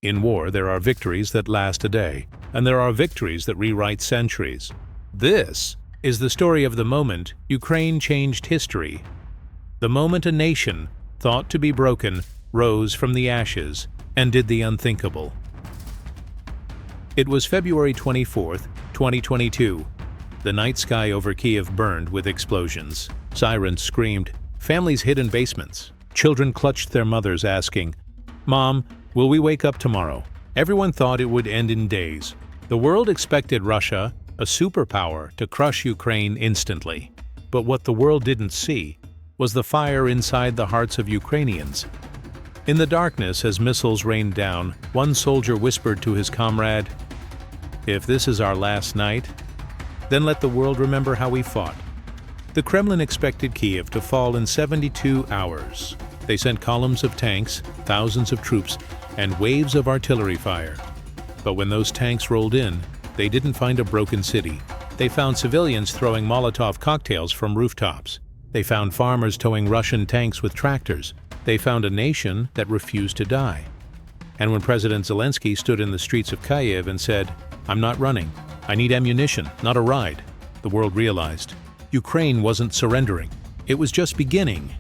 In war, there are victories that last a day, and there are victories that rewrite centuries. This is the story of the moment Ukraine changed history. The moment a nation, thought to be broken, rose from the ashes and did the unthinkable. It was February 24, 2022. The night sky over Kyiv burned with explosions. Sirens screamed. Families hid in basements. Children clutched their mothers asking, "Mom, will we wake up tomorrow?" Everyone thought it would end in days. The world expected Russia, a superpower, to crush Ukraine instantly. But what the world didn't see was the fire inside the hearts of Ukrainians. In the darkness, as missiles rained down, one soldier whispered to his comrade, "If this is our last night, then let the world remember how we fought." The Kremlin expected Kyiv to fall in 72 hours. They sent columns of tanks, thousands of troops, and waves of artillery fire. But when those tanks rolled in, they didn't find a broken city. They found civilians throwing Molotov cocktails from rooftops. They found farmers towing Russian tanks with tractors. They found a nation that refused to die. And when President Zelensky stood in the streets of Kyiv and said, "I'm not running. I need ammunition, not a ride," the world realized Ukraine wasn't surrendering. It was just beginning.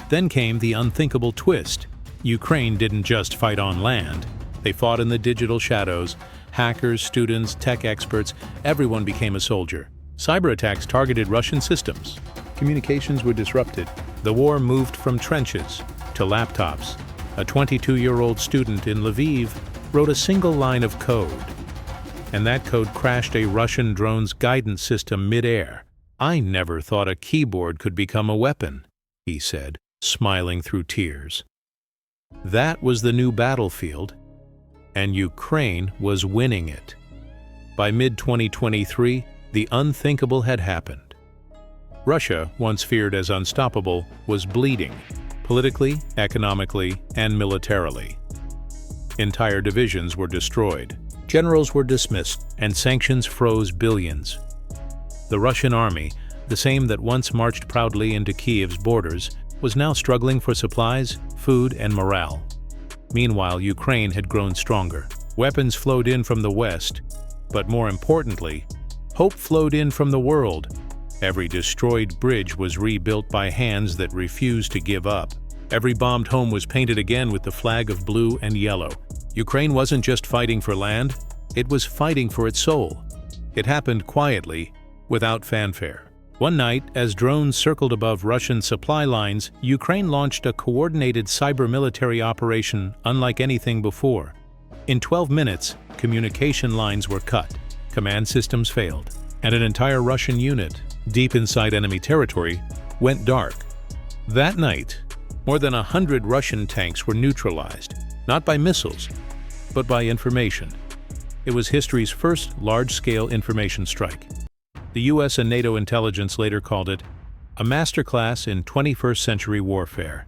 Then came the unthinkable twist. Ukraine didn't just fight on land. They fought in the digital shadows. Hackers, students, tech experts, everyone became a soldier. Cyber attacks targeted Russian systems. Communications were disrupted. The war moved from trenches to laptops. A 22-year-old student in Lviv wrote a single line of code, and that code crashed a Russian drone's guidance system mid-air. "I never thought a keyboard could become a weapon," he said, smiling through tears. That was the new battlefield, and Ukraine was winning it. By mid-2023, the unthinkable had happened. Russia, once feared as unstoppable, was bleeding, politically, economically, and militarily. Entire divisions were destroyed. Generals were dismissed, and sanctions froze billions. The Russian army, the same that once marched proudly into Kyiv's borders, was now struggling for supplies, food, and morale. Meanwhile, Ukraine had grown stronger. Weapons flowed in from the West, but more importantly, hope flowed in from the world. Every destroyed bridge was rebuilt by hands that refused to give up. Every bombed home was painted again with the flag of blue and yellow. Ukraine wasn't just fighting for land, it was fighting for its soul. It happened quietly, without fanfare. One night, as drones circled above Russian supply lines, Ukraine launched a coordinated cyber-military operation unlike anything before. In 12 minutes, communication lines were cut, command systems failed, and an entire Russian unit, deep inside enemy territory, went dark. That night, more than 100 Russian tanks were neutralized, not by missiles, but by information. It was history's first large-scale information strike. The US and NATO intelligence later called it a masterclass in 21st century warfare.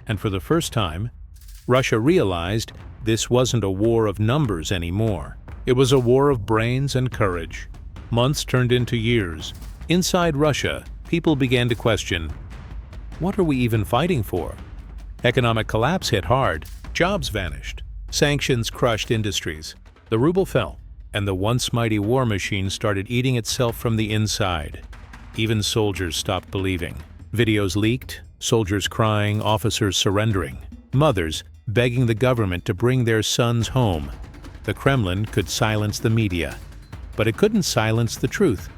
And for the first time, Russia realized this wasn't a war of numbers anymore. It was a war of brains and courage. Months turned into years. Inside Russia, people began to question, what are we even fighting for? Economic collapse hit hard. Jobs vanished. Sanctions crushed industries. The ruble fell, and the once mighty war machine started eating itself from the inside. Even soldiers stopped believing. Videos leaked, soldiers crying, officers surrendering, mothers begging the government to bring their sons home. The Kremlin could silence the media, but it couldn't silence the truth.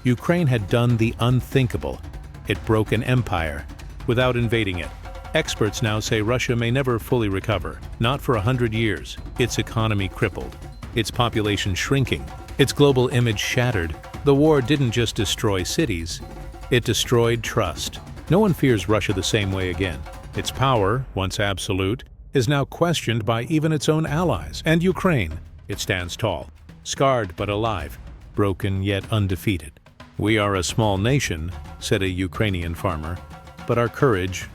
Ukraine had done the unthinkable. It broke an empire without invading it. Experts now say Russia may never fully recover, not for 100 years. Its economy crippled, its population shrinking, its global image shattered. The war didn't just destroy cities, it destroyed trust. No one fears Russia the same way again. Its power, once absolute, is now questioned by even its own allies. And Ukraine, it stands tall, scarred but alive, broken yet undefeated. "We are a small nation," said a Ukrainian farmer, "but our courage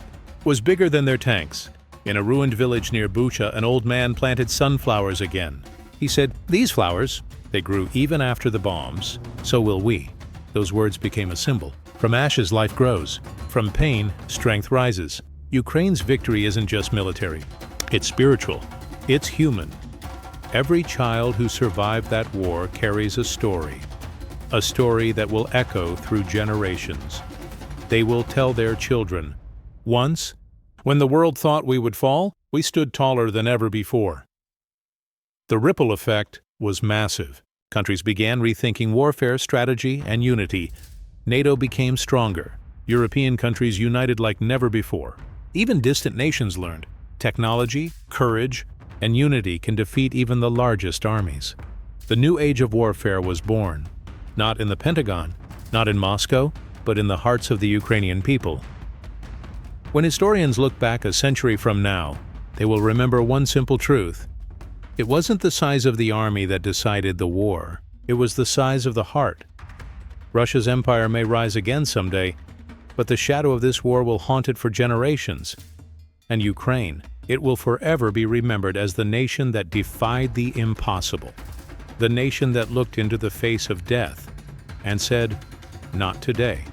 was bigger than their tanks." In a ruined village near Bucha, an old man planted sunflowers again. He said, "These flowers, they grew even after the bombs. So will we." Those words became a symbol. From ashes, life grows. From pain, strength rises. Ukraine's victory isn't just military. It's spiritual. It's human. Every child who survived that war carries a story that will echo through generations. They will tell their children, "Once, when the world thought we would fall, we stood taller than ever before." The ripple effect was massive. Countries began rethinking warfare strategy and unity. NATO became stronger. European countries united like never before. Even distant nations learned technology, courage, and unity can defeat even the largest armies. The new age of warfare was born, not in the Pentagon, not in Moscow, but in the hearts of the Ukrainian people. When historians look back a century from now, they will remember one simple truth. It wasn't the size of the army that decided the war. It was the size of the heart. Russia's empire may rise again someday, but the shadow of this war will haunt it for generations. And Ukraine, it will forever be remembered as the nation that defied the impossible, the nation that looked into the face of death and said, "Not today."